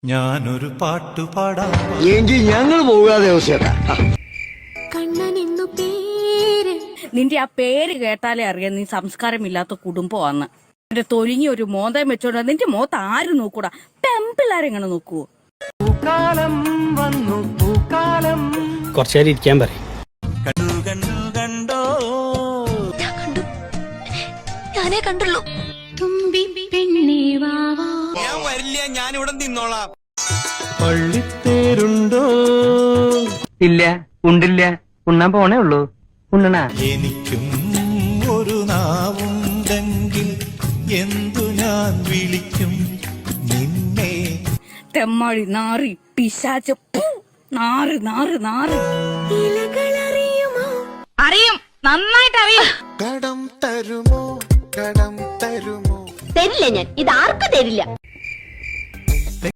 ഞാനൊരു പാട്ടു പാടാം എങ്കിൽ ഞങ്ങൾ പോകാതെ കണ്ണനെന്നു പേര്. നിന്റെ ആ പേര് കേട്ടാലേ അറിയാം നീ സംസ്കാരമില്ലാത്ത കുടുംബമാന്ന്. എന്റെ തൊലിഞ്ഞ ഒരു മോന്തം വെച്ചോണ്ട് നിന്റെ മോത്ത് ആരും നോക്കൂടാ, പെമ്പിള്ളാരെങ്ങനെ നോക്കുവോ? കുറച്ചേരം ഇരിക്കാൻ പറയും. കണ്ടു കണ്ടു കണ്ടോ ഞാനേ കണ്ടുള്ളൂ. തുമ്പി പെണ്ണേ വാവാ. ഞാൻ വരില്ല, ഞാൻ ഇവിടെ നിന്നോളാം. പള്ളിത്തേരുണ്ടോ ഇല്ല, ഉണ്ടില്ല, ഉണ്ണാൻ പോണേ ഉള്ളൂ. ഉണ്ണണ എനിക്കും ഒരു നാവുണ്ടെങ്കിൽ എന്തു ഞാൻ വിളിക്കും നിന്നെ. തെമ്മാടി നാറി പിശാച്, നാറ് നാറ് നാറ്. ഇലകളറിയുമോ? അറിയും, നന്നായിട്ട് അറിയും. കടം തരുമോ, കടം തരുമോ? തരില്ല, ഞാൻ ഇത് ആർക്കും തരില്ല.